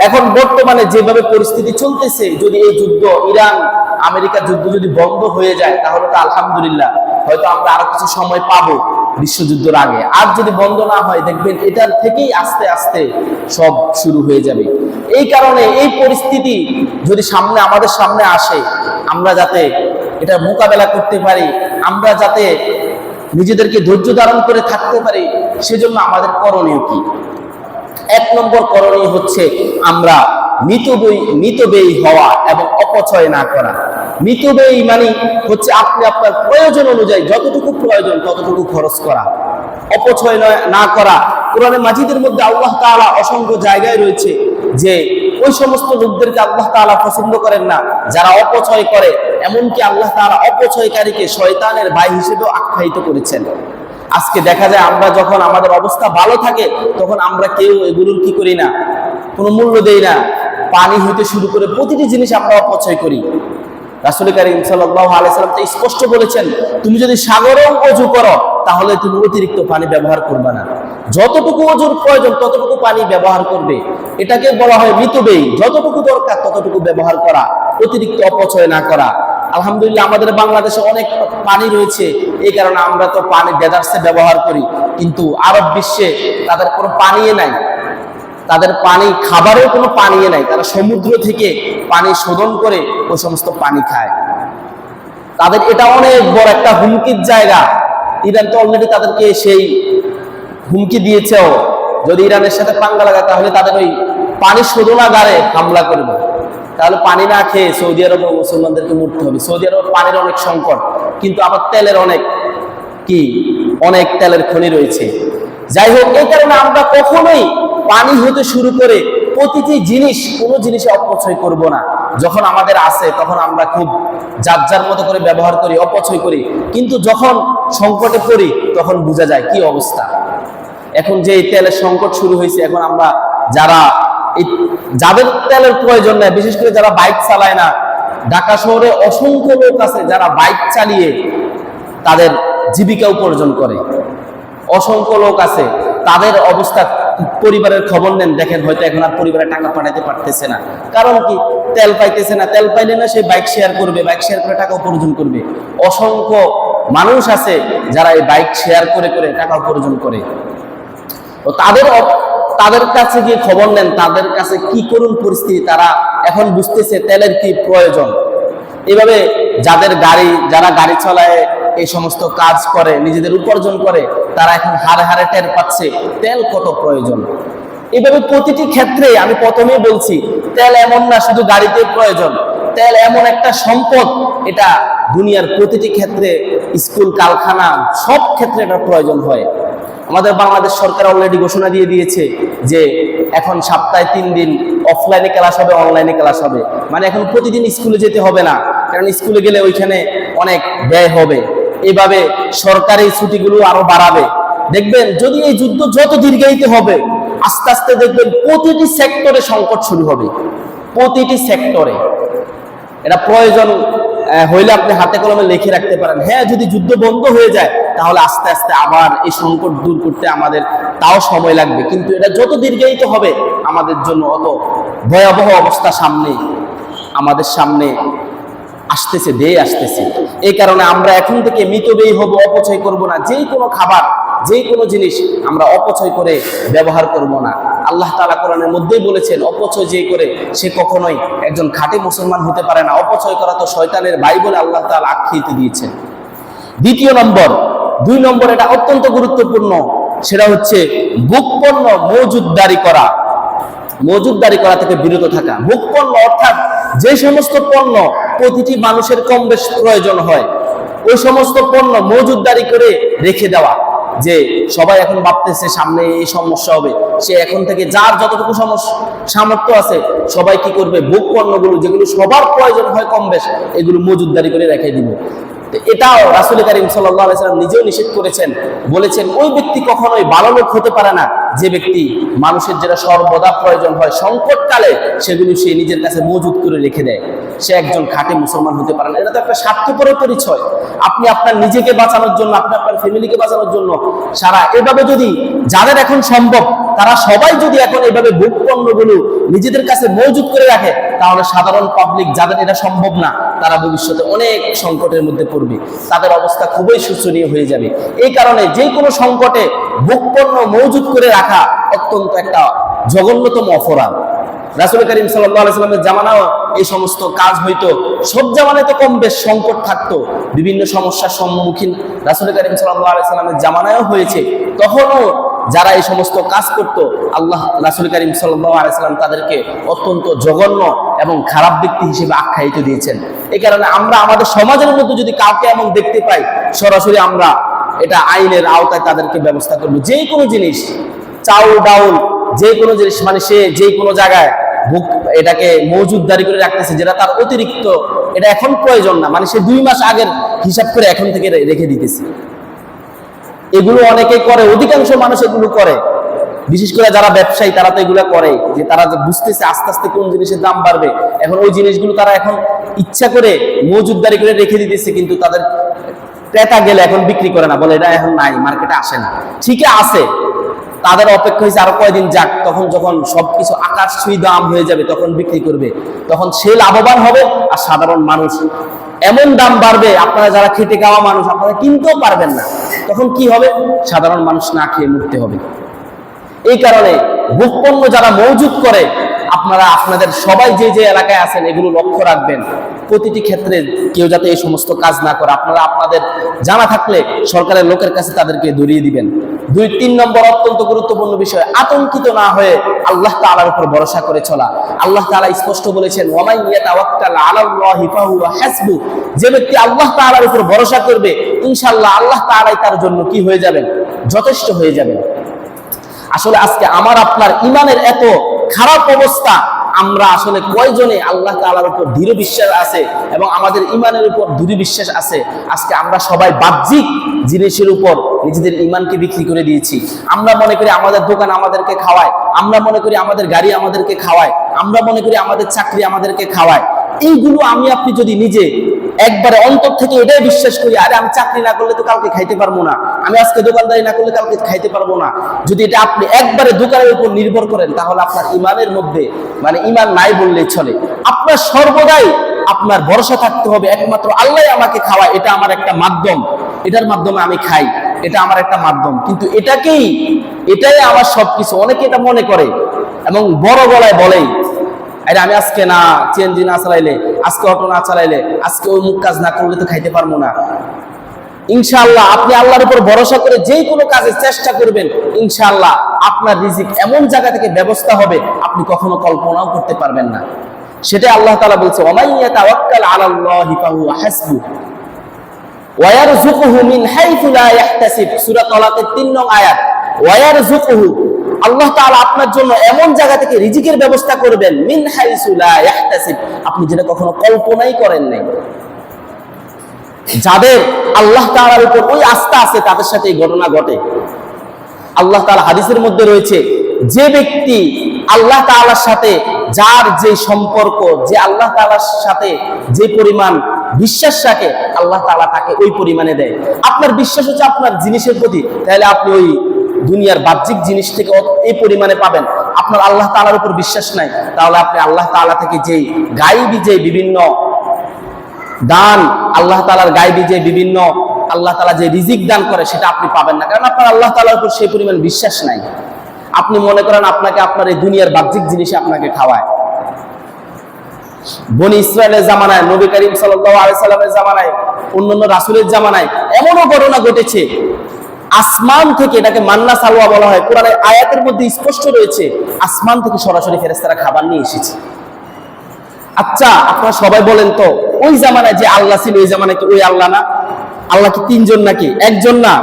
এখন বর্তমানে যেভাবে পরিস্থিতি চলতেছে, যদি এই যুদ্ধ, ইরান আমেরিকা যুদ্ধ যদি বন্ধ হয়ে যায়, তাহলে তো আলহামদুলিল্লাহ, হয়তো আমরা আরো কিছু সময় পাবো বিশ্বযুদ্ধের আগে। আর যদি বন্ধ না হয়, দেখবেন এটার থেকেই আস্তে আস্তে সব শুরু হয়ে যাবে। এই কারণে এই পরিস্থিতি যদি আমাদের সামনে আসে, আমরা যাতে এটা মোকাবেলা করতে পারি, আমরা যাতে নিজেদেরকে ধৈর্য ধারণ করে থাকতে পারি, সেজন্য আমাদের করণীয় কি? 1 নম্বর করণীয় হচ্ছে আমরা মিতব্যয়ী হওয়া এবং অপচয় না করা। মিতব্যয়ী মানে হচ্ছে আপনি আপনার প্রয়োজন অনুযায়ী যতটুকু প্রয়োজন ততটুকু খরচ করা, অপচয় না করা। কোরআনে মাজিদের মধ্যে আল্লাহ তাআলা অসংখ্য জায়গায় রয়েছে যে ওই সমস্ত লোকদেরকে আল্লাহ তাআলা পছন্দ করেন না যারা অপচয় করে। এমনকি আল্লাহ তাআলা অপচয়কারীকে শয়তানের ভাই হিসেবে আখ্যায়িত করেছেন। আজকে দেখা যায় আমরা যখন আমাদের অবস্থা ভালো থাকে, তখন আমরা কেউ এগুলোর কি করি না, কোনো মূল্য দেই না। পানি হইতে শুরু করে প্রতিটি জিনিস আমরা অপচয় করি। রাসূল কারীম সাল্লাল্লাহু আলাইহি ওয়াসাল্লাম তো স্পষ্ট বলেছেন, তুমি যদি সাগরেও ওযু করো তাহলে তুমি অতিরিক্ত পানি ব্যবহার করবে না, যতটুকু ওযুর প্রয়োজন ততটুকু পানি ব্যবহার করবে। এটাকে বলা হয় মিতব্যয়ী, যতটুকু দরকার ততটুকু ব্যবহার করা, অতিরিক্ত অপচয় না করা। আলহামদুলিল্লাহ আমাদের বাংলাদেশে অনেক পানি রয়েছে, এই কারণে আমরা তো পানি ডেজার্টসে ব্যবহার করি, কিন্তু আরব বিশ্বে তাদের কোনো পানি নাই, তাদের পানি খাবারের কোনো পানি নাই। তারা সমুদ্র থেকে পানি শোধন করে ওই সমস্ত পানি খায়। তাদের এটা অনেক বড় একটা হুমকির জায়গা। ইরান তো অলরেডি তাদেরকে সেই হুমকি দিয়েছেও, যদি ইরানের সাথে পাঙ্গা লাগায় তাহলে তাদের ওই পানি শোধনাগারে হামলা করবে। তাহলে পানি না খেয়ে সৌদি আরব মুসলমানদেরকে মরতে হবে। সৌদি আরব পানির অনেক সংকট, কিন্তু আবার তেলের অনেক তেলের খনি রয়েছে। যাই হোক, এই কারণে আমরা কখনোই পানি হতে শুরু করে প্রতিটি জিনিস, কোনো জিনিসে অপচয় করব না। যখন আমাদের আসে তখন আমরা খুব যার মতো করে ব্যবহার করি, অপচয় করি, কিন্তু যখন সংকটে পড়ি তখন বোঝা যায় কি অবস্থা। এখন যে তেলের সংকট শুরু হয়েছে, এখন আমরা যাদের তেলের প্রয়োজন নেই, বিশেষ করে যারা বাইক চালায় না, ঢাকা শহরে অসংখ্য লোক আছে যারা বাইক চালিয়ে তাদের জীবিকা উপার্জন করে। অসংখ্য লোক আছে, তাদের অবস্থা পরিবারের খবর নেন, দেখেন হয়তো এখন আর পরিবারে টাকা পাঠাতে পারতেছে না। কারণ কি? তেল পাইতেছে না। তেল পাইলে না সে বাইক শেয়ার করবে, বাইক শেয়ার করে টাকা উপার্জন করবে। অসংখ্য মানুষ আছে যারা এই বাইক শেয়ার করে করে টাকা উপার্জন করে। তো তাদের কাছে গিয়ে খবর নেন, তাদের কাছে কি করুন পরিস্থিতি, তারা এখন বুঝতেছে তেলের কি প্রয়োজন। এভাবে যারা গাড়ি চালায়, এই সমস্ত কাজ করে, নিজেদের উপার্জন করে, তারা এখন হারে হারে টের পাচ্ছে তেল কত প্রয়োজন। এভাবে প্রতিটি ক্ষেত্রে আমি প্রথমেই বলছি, তেল এমন না শুধু গাড়িতে প্রয়োজন, তেল এমন একটা সম্পদ, এটা দুনিয়ার প্রতিটি ক্ষেত্রে, স্কুল, কারখানা, সব ক্ষেত্রে এটা প্রয়োজন হয়। আমাদের বাংলাদেশ সরকার অলরেডি ঘোষণা দিয়ে দিয়েছে যে এখন সপ্তাহে 3 দিন অফলাইনে ক্লাস হবে, অনলাইনে ক্লাস হবে। মানে এখন প্রতিদিন স্কুলে যেতে হবে না, কারণ স্কুলে গেলে ওইখানে অনেক ব্যয় হবে। এইভাবে সরকারি ছুটিগুলো আরো বাড়াবে। দেখবেন যদি এই যুদ্ধ যত দীর্ঘায়িত হবে, আস্তে আস্তে দেখবেন প্রতিটি সেক্টরে সংকট শুরু হবে, প্রতিটি সেক্টরে। এটা প্রয়োজন হইলে আপনি হাতে কলমে লিখে রাখতে পারেন। হ্যাঁ, যদি যুদ্ধ বন্ধ হয়ে যায় তাহলে আস্তে আস্তে আবার এই সংকট দূর করতে আমাদের তাও সময় লাগবে, কিন্তু এটা যত দীর্ঘায়িত হবে আমাদের জন্য অত ভয়াবহ অবস্থা আমাদের সামনে আসতেছে। এই কারণে আমরা এখন থেকে মিতব্যয়ী হব, অপচয় করব না। যেই কোনো খাবার, যেই কোনো জিনিস আমরা অপচয় করে ব্যবহার করব না। আল্লাহ তাআলা কোরআনের মধ্যেই বলেছেন, অপচয় যে করে সে কখনোই একজন খাঁটি মুসলমান হতে পারে না। অপচয় করা তো শয়তানের ভাই বলে আল্লাহ তাআলা আখ্যায়িত দিয়েছেন। 2 নম্বর, এটা অত্যন্ত গুরুত্বপূর্ণ, সেটা হচ্ছে ভোগপণ্য মজুতদারি করা থেকে বিরত থাকা। ভোগপণ্য অর্থাৎ যে সমস্ত পণ্য প্রতিটি মানুষের কম বেশ প্রয়োজন হয়, ওই সমস্ত পণ্য মজুতদারি করে রেখে দেওয়া। যে সবাই এখন ভাবতেছে সামনে এই সমস্যা হবে, সে এখন থেকে যার যতটুকু সামর্থ্য আছে সবাই কি করবে, ভোগপণ্যগুলো যেগুলো সবার প্রয়োজন হয় কম বেশ, এগুলো মজুতদারি করে রেখে দিব। এটাও রাসূল কারীম সাল্লাল্লাহু আলাইহি ওয়াসাল্লাম নিজেও নিষেধ করেছেন, বলেছেন ওই ব্যক্তি কখনোই ভালো লোক হতে পারে না যে ব্যক্তি মানুষের যেটা সর্বদা প্রয়োজন হয় সংকটকালে সেগুলো সে নিজের কাছে মজুদ করে রেখে দেয়, সে একজন খাঁটি মুসলমান হতে পারে না। এটা তো একটা স্বার্থপর পরিচয়। আপনি আপনার নিজেকে বাঁচানোর জন্য, আপনি আপনার ফ্যামিলিকে বাঁচানোর জন্য সারা এভাবে যদি যাদের এখন সম্ভব তারা সবাই যদি এখন এভাবে ভোগপণ্যগুলো নিজেদের কাছে মজুদ করে রাখে, তাহলে সাধারণ পাবলিক যাদের এটা সম্ভব না তারা ভবিষ্যতে অনেক সংকটের মধ্যে পড়বে, তাদের অবস্থা খুবই শোচনীয় হয়ে যাবে। এই কারণে যে কোনো সংকটে ভোগপণ্য মজুদ করে রাখা অত্যন্ত একটা জঘন্যতম অপরাধ। রাসূল করিম সাল্লাল্লাহু আলাইহি ওয়াসাল্লামের জামানাও এই সমস্ত কাজ হইতো, সব জামানায় তো কম বেশ সংকট থাকতো, বিভিন্ন সমস্যার সম্মুখীন রাসূল করিম সাল্লাল্লাহু আলাইহি ওয়াসাল্লামের জামানায়ও হয়েছে। তখনও যারা এই সমস্ত কাজ করতো আল্লাহ রাসূল করিম সাল্লাল্লাহু আলাইহি ওয়াসাল্লাম তাদেরকে অত্যন্ত জঘন্য এবং খারাপ ব্যক্তি হিসেবে আখ্যায়িত দিয়েছেন। এই কারণে আমরা আমাদের সমাজের মধ্যে যদি কাউকে এমন দেখতে পাই, সরাসরি আমরা এটা আইনের আওতায় তাদেরকে ব্যবস্থা করব। যে কোনো জিনিস, চাউল ডাউল যে কোনো জিনিস, মানে সে যে কোনো জায়গায় এটাকে মজুদদারি করে রাখতেছে যেটা তার অতিরিক্ত, এটা এখন প্রয়োজন না, মানে সে 2 মাস আগের হিসাব করে এখন থেকে রেখে দিতেছে। এগুলো অনেকে করে, অধিকাংশ মানুষ এগুলো করে, বিশেষ করে যারা ব্যবসায়ী তারা তো এগুলো করে, যে তারা বুঝতেছে আস্তে আস্তে কোন জিনিসের দাম বাড়বে, এখন ওই জিনিসগুলো তারা এখন ইচ্ছা করে মজুদদারি করে রেখে দিতেছে, কিন্তু তাদের ক্রেতা গেলে এখন বিক্রি করে না, বলে এটা এখন নাই, মার্কেটে আসে না। ঠিকই আছে, তাদের অপেক্ষা হয়েছে আরো কয়েকদিন যাক, তখন যখন সবকিছু আকাশ ছুঁই দাম হয়ে যাবে তখন বিক্রি করবে, তখন সে লাভবান হবে আর সাধারণ মানুষ এমন দাম বাড়বে, আপনারা যারা খেটে খাওয়া মানুষ আপনারা কিনতেও পারবেন না, তখন কি হবে? সাধারণ মানুষ না খেয়ে মরতে হবে। এই কারণে ভোগপণ্য যারা মজুদ করে, আপনারা আপনাদের সবাই যে যে এলাকায় আছেন এগুলো লক্ষ্য রাখবেন, প্রতিটি ক্ষেত্রে কেউ যাতে এই সমস্ত কাজ না করে আপনারা আপনাদের জানা থাকলে সরকারের লোকের কাছে তাদেরকে ধরিয়ে দিবেন। 2-3 নম্বর অত্যন্ত গুরুত্বপূর্ণ বিষয়, আতঙ্কিত না হয়ে আল্লাহ তাআলার উপর ভরসা করে চলা। আল্লাহ তাআলা স্পষ্ট বলেছেন, ওয়ামান ইয়াতাওয়াক্কাল আলাল্লাহি ফাহুয়া হাসবু, যে ব্যক্তি আল্লাহ তাআলার উপর ভরসা করবে ইনশাআল্লাহ আল্লাহ তাআলাই তার জন্য কি হয়ে যাবেন? যথেষ্ট হয়ে যাবেন। আসলে আজকে আমার আপনার ইমানের এত খারাপ অবস্থা, আমরা আসলে কয়জনে আল্লাহ তাআলার উপর দৃঢ় বিশ্বাস আছে এবং আমাদের ইমানের উপর দৃঢ় বিশ্বাস আছে? আজকে আমরা সবাই বাহ্যিক জিনিসের উপর নিজেদের ইমানকে বিক্রি করে দিয়েছি। আমরা মনে করি আমাদের দোকান আমাদেরকে খাওয়ায়, আমরা মনে করি আমাদের গাড়ি আমাদেরকে খাওয়ায়, আমরা মনে করি আমাদের চাকরি আমাদেরকে খাওয়ায়। এইগুলো আমি আপনি যদি নিজে একবারে অন্তর থেকে এটাই বিশ্বাস করি, আরে আমি চাকরি না করলে তো কালকে খাইতে পারবো না, আমি আজকে দোকানদারি না করলে কালকে খাইতে পারবো না, যদি এটা আপনি একবারে দোকানের উপর নির্ভর করেন, তাহলে আপনার ইমানের মধ্যে মানে ইমান নাই বললেই চলে। আপনার সর্বদাই আপনার ভরসা থাকতে হবে একমাত্র আল্লাহ আমাকে খাওয়ায়, এটা আমার একটা মাধ্যম, এটার মাধ্যমে আমি খাই, এটা আমার একটা মাধ্যম, কিন্তু এটাই আমার সবকিছু। অনেকে এটা মনে করে এবং বড় গলায় বলেই, আরে আমি আজকে না সিএনজি না চালাইলে, আজকে অটো না চালাইলে, আজকে ওই মুখ কাজ না করলে তো খাইতে পারবো না। ইনশাআল্লাহ আপনি আল্লাহর উপর ভরসা করে যে কোনো কাজে চেষ্টা করবেন, ইনশাআল্লাহ আপনার রিজিক এমন জায়গা থেকে ব্যবস্থা হবে আপনি কখনো কল্পনাও করতে পারবেন না। সেটা আল্লাহ তাআলা বলছে, ওয়ামান ইয়াতাওয়াক্কাল আলাল্লাহি ফাহুয়া হাসবু ওয়া ইয়ারযুকুহু মিন হাইথু লা ইয়াহতাসিব, সূরা তালাকের 3 নং আয়াত। ওয়া ইয়ারযুকুহু, আল্লাহ তাআলা আপনার জন্য এমন জায়গা থেকে রিজিকের ব্যবস্থা করবেন, মিন হাইসু লা ইয়াহতাসিব, আপনি যেটা কখনো কল্পনাই করেন নাই। যাদের আল্লাহ তাআলার উপর ওই আস্থা আছে তাদের সাথে এই ঘটনা ঘটে। আল্লাহ তাআলা হাদিসের মধ্যে রয়েছে, যে ব্যক্তি আল্লাহ তাআলার সাথে যার যে সম্পর্ক, যে আল্লাহ তাআলার সাথে যে পরিমাণ বিশ্বাস রাখে, আল্লাহ তাআলা তাকে ওই পরিমাণে দেয়। আপনার বিশ্বাস হচ্ছে আপনার জিনিসের প্রতি, তাহলে আপনি ওই দুনিয়ার বাহ্যিক জিনিস থেকে এই পরিমাণে পাবেন। আপনার আল্লাহ তাআলার উপর বিশ্বাস নাই, তাহলে আপনি আল্লাহ তাআলা থেকে যেই গায়বী যে বিভিন্ন দান, আল্লাহ তাআলার গায়বী যে বিভিন্ন আল্লাহ তাআলা যে রিজিক দান করে সেটা আপনি পাবেন না, কারণ আপনার আল্লাহ তাআলার উপর সেই পরিমাণ বিশ্বাস নাই। আপনি মনে করেন আপনাকে আপনার এই দুনিয়ার বাহ্যিক জিনিসে আপনাকে খাওয়ায়। বনি ইসরায়েলের জামানায়, নবী করিম সাল্লাল্লাহু আলাইহি সাল্লামের জামানায়, অন্যান্য রাসূলের জামানায় এমনও ঘটনা ঘটেছে, আসমান থেকে, এটাকে মান্না সালওয়া বলা হয়, কোরআনের আয়াতের মধ্যে স্পষ্ট রয়েছে, আসমান থেকে সরাসরি ফেরেশতারা খাবার নিয়ে এসেছে। আচ্ছা আপনারা সবাই বলেন তো, ওই জামানায় যে আল্লাহ ছিল ওই জামানায় কি ওই আল্লাহ না? আল্লাহ কি 3 জন নাকি? 1 জন না,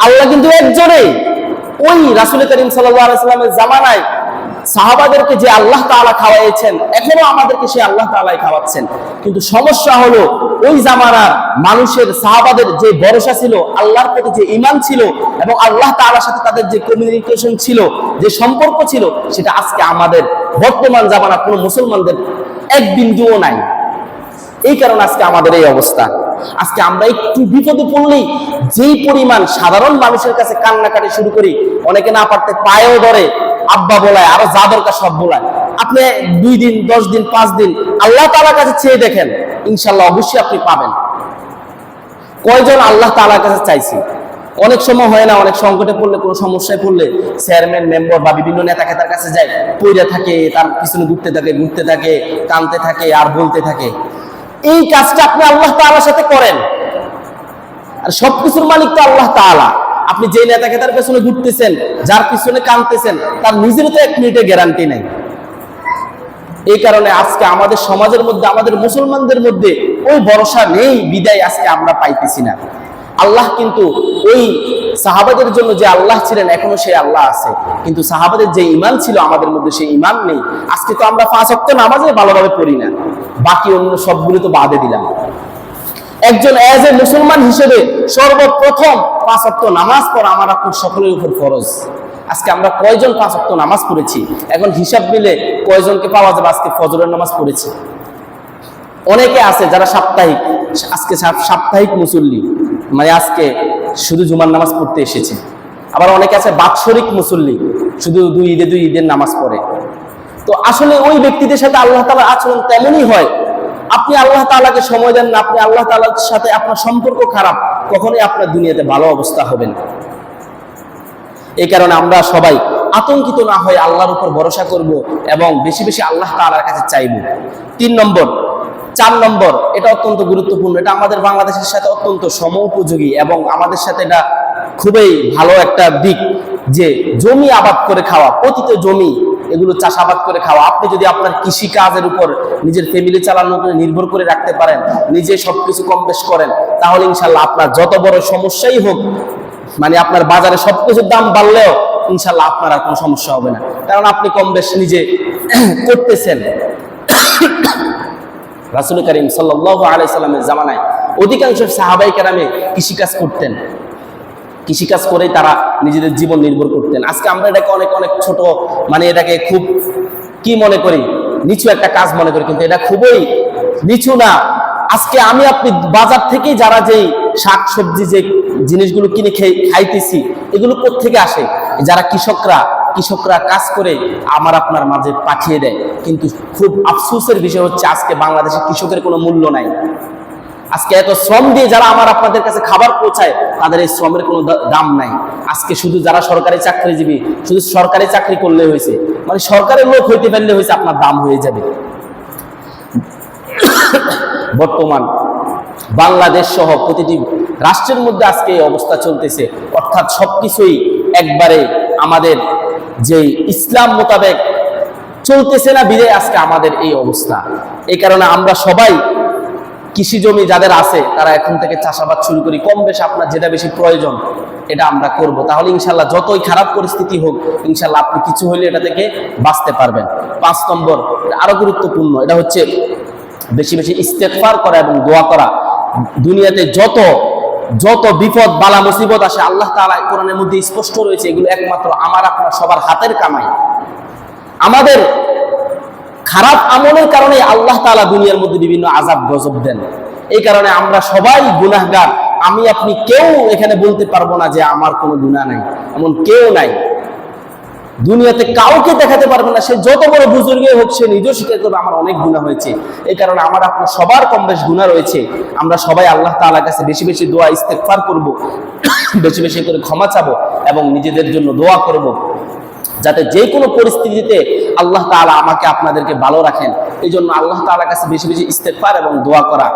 আল্লাহ কিন্তু একজনেই। ওই রাসূল করিম সাল্লাল্লাহু আলাইহি সাল্লামের জামানায় সাহাবাদেরকে যে আল্লাহ তাআলা খাওয়াইছেন এখনো আমাদেরকে সে আল্লাহ তাআলাই খাওয়াচ্ছেন। কিন্তু সমস্যা হলো ওই জামানার মানুষের, সাহাবাদের যে ভরসা ছিল, আল্লাহর প্রতি যে ঈমান ছিল এবং আল্লাহ তাআলার সাথে তাদের যে কমিউনিকেশন ছিল, যে সম্পর্ক ছিল, সেটা আজকে আমাদের বর্তমান জামানার কোনো মুসলমানদের এক বিন্দুও নাই। এই কারণে আজকে আমাদের এই অবস্থা। আজকে আমরা একটু বিপদে পড়লেই যেই পরিমাণ সাধারণ মানুষের কাছে কান্নাকাটি শুরু করি, অনেকে না পারতে পায়েও ধরে, আব্বা বলায়, আরো যা দরকার সব বলায়। আপনি 2 দিন, 10 দিন, 5 দিন আল্লাহ তাআলার কাছে চেয়ে দেখেন, ইনশাআল্লাহ অবশ্যই আপনি পাবেন। কয়জন আল্লাহ তাআলার কাছে চাইছি? অনেক সময় হয় না, অনেক সংকটে পড়লে, কোনো সমস্যায় পড়লে চেয়ারম্যান, মেম্বার বা বিভিন্ন নেতা খেতার কাছে যায়, পইরা থাকে, তার পিছনে ঘুরতে থাকে, কাঁদতে থাকে আর বলতে থাকে। এই কাজটা আপনি আল্লাহ তাআলার সাথে করেন, আর সবকিছুর মালিক তো আল্লাহ তাআলা। আপনি যে নেতা খেতার পেছনে ঘুরতেছেন, যার পিছনে কাঁদতেছেন, তার নিজেরও তো 1 মিনিটের গ্যারান্টি নাই। এই কারণে আজকে আমাদের সমাজের মধ্যে, আমাদের মুসলমানদের মধ্যে ওই ভরসা নেই, বিদায় আজকে আমরা পাইতেছি না। আল্লাহ কিন্তু ওই সাহাবাদের জন্য যে আল্লাহ ছিলেন, এখনো সেই আল্লাহ আছে, কিন্তু সাহাবাদের যে ঈমান ছিল আমাদের মধ্যে সেই ঈমান নেই। আজকে তো আমরা 5 ওয়াক্ত নামাজে ভালোভাবে পড়ি না, বাকি অন্য সবগুলো তো বাদে দিলাম। একজন এজ এ মুসলমান হিসেবে সর্বপ্রথম 5 ওয়াক্ত নামাজ পড়া আমার আপনার সকলের উপর ফরজ। আজকে আমরা কয়জন 5 ওয়াক্ত নামাজ পড়েছি? এখন হিসাব মিলে কয়জনকে পাওয়া যাবে আজকে ফজরের নামাজ পড়েছি? অনেকে আছে যারা সাপ্তাহিক, আজকে সাপ্তাহিক মুসল্লি, মানে আজকে শুধু জুমার নামাজ পড়তে এসেছে। আবার অনেকে আছে বাৎসরিক মুসল্লি, শুধু 2 ঈদের নামাজ পড়ে। তো আসলে ওই ব্যক্তিদের সাথে আল্লাহ তাআলার আচরণ তেমনই হয়। আপনি আল্লাহ তাআলাকে সময় দেন না, আপনি আল্লাহ তাআলার সাথে আপনার সম্পর্ক খারাপ, কখনোই আপনার দুনিয়াতে ভালো অবস্থা হবে না। এই কারণে আমরা সবাই আতঙ্কিত না হয়ে আল্লাহর উপর ভরসা করব এবং বেশি বেশি আল্লাহ তাআলার কাছে চাইব। 3 নম্বর, 4 নম্বর, এটা অত্যন্ত গুরুত্বপূর্ণ, এটা আমাদের বাংলাদেশের সাথে অত্যন্ত সমোপযোগী এবং আমাদের সাথে এটা খুবই ভালো একটা দিক, যে জমি আবাদ করে খাওয়া, পতিত জমি, এগুলো চাষাবাদ করে খাওয়া। আপনি যদি আপনার কৃষি কাজের উপর নিজের ফ্যামিলি চালানোর উপরে নির্ভর করে রাখতে পারেন, নিজে সবকিছু কম বেশ করেন, তাহলে ইনশাল্লাহ আপনার যত বড় সমস্যাই হোক, মানে আপনার বাজারে সবকিছুর দাম বাড়লেও ইনশাল্লাহ আপনার আর কোনো সমস্যা হবে না, কারণ আপনি কম বেশ নিজে করতেছেন। রাসূল করিম সাল্লাল্লাহু আলাইহি সাল্লামের জামানায় অধিকাংশ সাহাবায়ে কেরামে কৃষিকাজ করতেন, কৃষিকাজ করেই তারা নিজেদের জীবন নির্ভর করতেন। আজকে আমরা এটাকে অনেক অনেক ছোট, মানে এটাকে খুব কি মনে করি, নিচু একটা কাজ মনে করি, কিন্তু এটা খুবই নিচু না। আজকে আমি আপনি বাজার থেকে যারা যেই শাক সবজি যে জিনিসগুলো কিনে খাইতেছি, এগুলো কোত্থেকে আসে? যারা কৃষকরা কাজ করে আমার আপনার মাঝে পাঠিয়ে দেয়। কিন্তু খুব আফসোসের বিষয় হচ্ছে আজকে বাংলাদেশে কৃষকের কোনো মূল্য নাই। আজকে এত শ্রম দিয়ে যারা আমার আপনাদের কাছে খাবার পৌঁছায়, তাদের এই শ্রমের কোনো দাম নাই। আজকে শুধু যারা সরকারি চাকরিজীবী, শুধু সরকারি চাকরি করলে হয়েছে, মানে সরকারের লোক হইতে পারলে হয়েছে, আপনার দাম হয়ে যাবে। বর্তমান বাংলাদেশ সহ প্রতিটি রাষ্ট্রের মধ্যে আজকে এই অবস্থা চলতেছে, অর্থাৎ সবকিছুই একবারে আমাদের যে ইসলাম মোতাবেক চলতেছে না, বিধায় আজকে আমাদের এই অবস্থা। এই কারণে আমরা সবাই কৃষি জমি যাদের আছে তারা এখন থেকে চাষাবাদ শুরু করি, কম বেশি আপনার যেটা বেশি প্রয়োজন এটা আমরা করব। তাহলে ইনশাল্লাহ যতই খারাপ পরিস্থিতি হোক, ইনশাল্লাহ আপনি কিছু হইলে এটা থেকে বাঁচতে পারবেন। 5 নম্বর, আরো গুরুত্বপূর্ণ, এটা হচ্ছে বেশি বেশি ইস্তেগফার করা এবং দোয়া করা। দুনিয়াতে যত বিপদ বালা মুসিবত আসে, আল্লাহ তাআলা কোরআনের মধ্যে স্পষ্ট রয়েছে, এগুলো একমাত্র আমার আপনার সবার হাতের কামাই। আমাদের খারাপ আমলের কারণে আল্লাহ তাআলা দুনিয়ার মধ্যে বিভিন্ন আযাব গজব দেন। এই কারণে আমরা সবাই গুনাহগার। আমি আপনি কেউ এখানে বলতে পারবো না যে আমার কোনো গুনাহ নাই, এমন কেউ নাই। দুনিয়াতে কাউকে দেখাতে পারবে না, সে যত বড় বুজুর্গই হোক, সে নিজেও স্বীকার করবে আমার অনেক গুনাহ হয়েছে। এই কারণে আমার আপনার সবার কম বেশ গুনাহ রয়েছে। আমরা সবাই আল্লাহ তাআলার কাছে বেশি বেশি দোয়া ইস্তেগফার করব, বেশি বেশি করে ক্ষমা চাবো এবং নিজেদের জন্য দোয়া করব, যাতে যে কোনো পরিস্থিতিতে আল্লাহ তাআলা আমাকে আপনাদেরকে ভালো রাখেন। এই জন্য আল্লাহ তাআলার কাছে বেশি বেশি ইস্তেগফার এবং দোয়া করা।